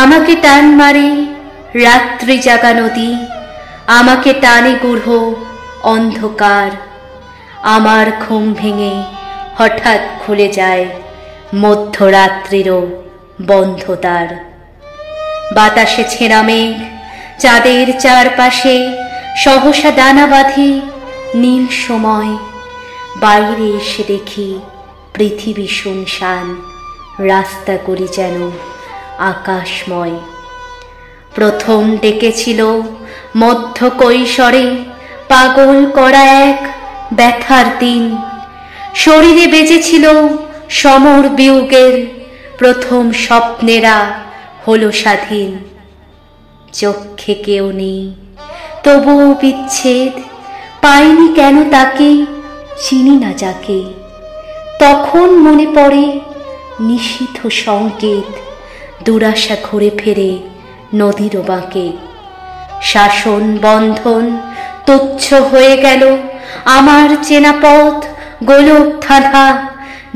আমাকে টান মারে রাত্রি জাগা নদী, আমাকে টানে গূঢ় অন্ধকার। আমার ঘুম ভেঙে হঠাৎ খুলে যায় মধ্যরাত্রিরও বন্ধ দ্বার। বাতাসে ছেঁড়া মেঘ চাঁদের চারপাশে সহসা দানা বাঁধে নীল সময়। বাইরে এসে দেখি পৃথিবী শুনশান, রাস্তাগুলি যেন আকাশময়। প্রথম ডেকেছিল মধ্য কৈশোরে পাগল করা এক ব্যথার দিন। শরীরে বেজেছিল সমর বিয়োগের প্রথম স্বপ্নেরা হলো স্বাধীন। চক্ষে কেউ নেই তবুও বিচ্ছেদ, পাইনি কেন তাকে, চিনি না যাকে। তখন মনে পড়ে নিষিদ্ধ সংকেত, দুরাশা ঘুরে ফেরে নদীর বাঁকে। শাসন বন্ধন তুচ্ছ হয়ে গেল আমার চেনা পথ, গোলক ধাঁধা।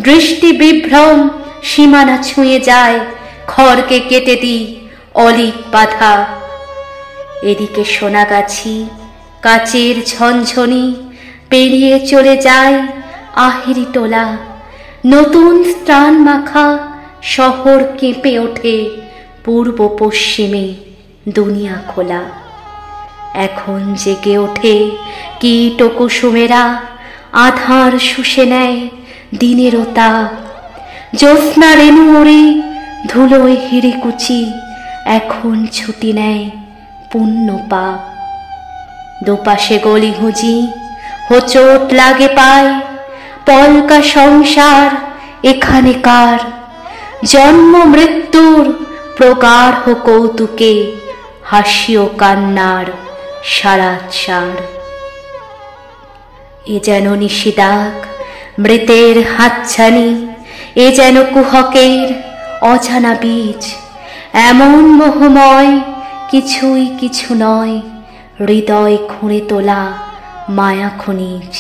দৃষ্টি বিভ্রম সীমানা ছুঁয়ে যায়, খড়কে কেটে দিই অলিক বাধা। এদিকে সোনাগাছি কাচের ঝনঝনি পেরিয়ে চলে যায় আহেরি টোলা। নতুন স্ত্রাণ মাখা শহর কেঁপে ওঠে পূর্ব পশ্চিমে দুনিয়া খোলা। এখন জেগে ওঠে কীট কুসুমেরা, আধার শুষে নেয় দিনেরও তাপ। জ্যোৎস্না রেণু ওড়ে ধুলোয় হিড়িকুচি, এখন ছুটি নেয় পুণ্য পাপ। দুপাশে গলি হুঁজি হোঁচট লাগে পায়, পলকা সংসার এখানে কার। জন্ম মৃত্যুর প্রগাঢ় কৌতুকে হাসি ও কান্নার সারাৎসার। এ যেন নিশিদাগ মৃতের হাতছানি, এ যেন কুহকের অজানা বীজ। এমন মোহময় কিছুই কিছু নয়, হৃদয় খুঁড়ে তোলা মায়া খনিজ।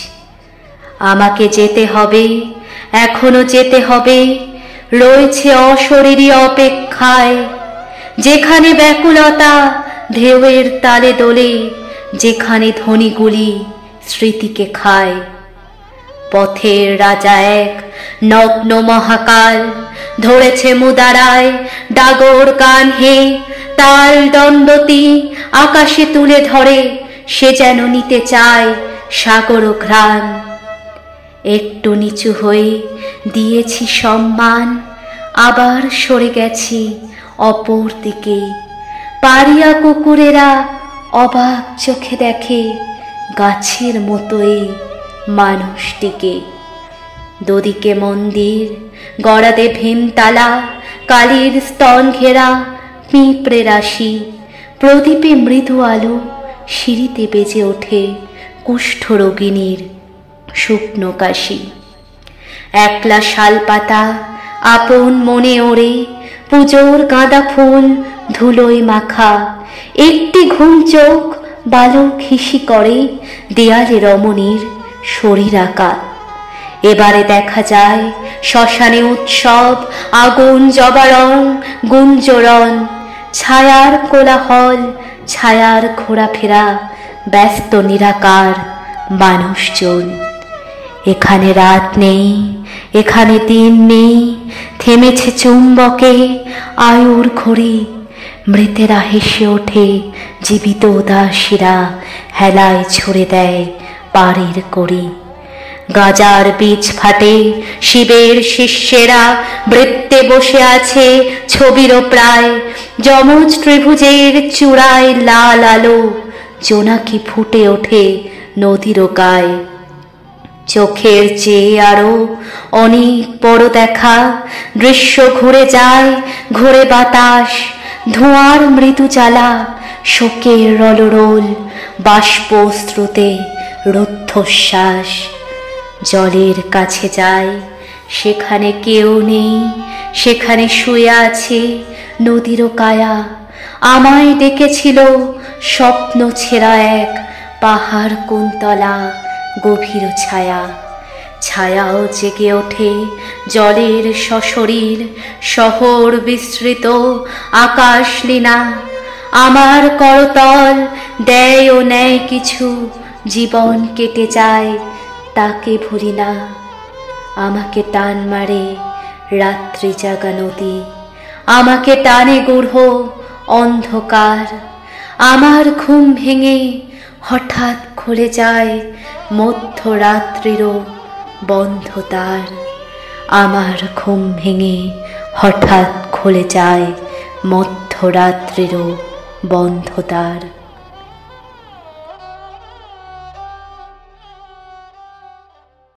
আমাকে যেতে হবে, এখনো যেতে হবে, রয়েছে অশরীরী অপেক্ষায়। যেখানে ব্যাকুলতা ঢেউয়ের তালে দোলে, যেখানে ধ্বনিগুলি স্মৃতিকে খায়। পথের রাজা এক নগ্ন মহাকাল, ধরেছে মুদারায় ডাগর গান হে। তাল দণ্ডতি আকাশে তুলে ধরে, সে যেন নিতে চায় সাগর ঘ্রাণ। একটু নিচু হয়ে দিয়েছি সম্মান, আবার সরে গেছি অপর দিকে। পারিয়া কুকুরেরা অবাক চোখে দেখে গাছের মতোই মানুষটিকে। দুদিকে মন্দির, গড়াদে ভীমতালা, কালীর স্তন ঘেরা পিঁপড়ে রাশি। প্রদীপে মৃদু আলো, সিঁড়িতে বেজে ওঠে কুষ্ঠরোগিনীর শুকনো কাশি। একলা শালপাতা আপন মনে ওড়ে, পুজোর গাঁদা ফুল ধুলোয় মাখা। একটি ঘুম চোখ বালক হিসি করে, দেয়ালে রমণীর শরীর আঁকা। এবারে দেখা যায় শ্মশানে উৎসব, আগুন জবারং গুঞ্জরণ। ছায়ার কোলাহল, ছায়ার ঘোরাফেরা, ব্যস্ত নিরাকার মানুষজন। এখানে রাত নেই, এখানে দিন নেই, থেমেছে চুম্বকে আয়ুর ঘড়ি। মৃতেরা হেসে ওঠে, জীবিত উদাসীরা হেলায় ছড়ে দেয় পাড়ের কড়ি। গাজার বীজ ফাটে, শিবের শিষ্যেরা বৃত্তে বসে আছে ছবিরও প্রায়। যমজ ত্রিভুজের চূড়ায় লাল আলো, জোনাকি ফুটে ওঠে নদীরও গায়ে। চোখের চেয়ে আরো অনেক বড় দেখা দৃশ্য ঘুরে যায়, ঘুরে বাতাস। ধোঁয়ার মৃদু জ্বালা, শোকের রলরোল, বাষ্প স্রোতে রুদ্ধশ্বাস। জলের কাছে যায়, সেখানে কেউ নেই, সেখানে শুয়ে আছে নদীরও কায়া। আমায় ডেকেছিল স্বপ্ন ছেঁড়া এক পাহাড় কুন্তলা, গভীর ছায়া। ছায়াও জেগে ওঠে জলের সশরীর, শহর বিস্তৃত আকাশ লীনা। আমার করতল দেয় ও নেয় কিছু, জীবন কেটে যায় তাকে ভুলি না। আমাকে টান মারে রাত্রি জাগা নদী, আমাকে টানে গূঢ় অন্ধকার। আমার ঘুম ভেঙে হঠাৎ খুলে যায় মধ্যরাত্রিরও বন্ধ দ্বার। আমার ঘুম ভেঙে হঠাৎ খুলে যায় মধ্যরাত্রিরও বন্ধ দ্বার।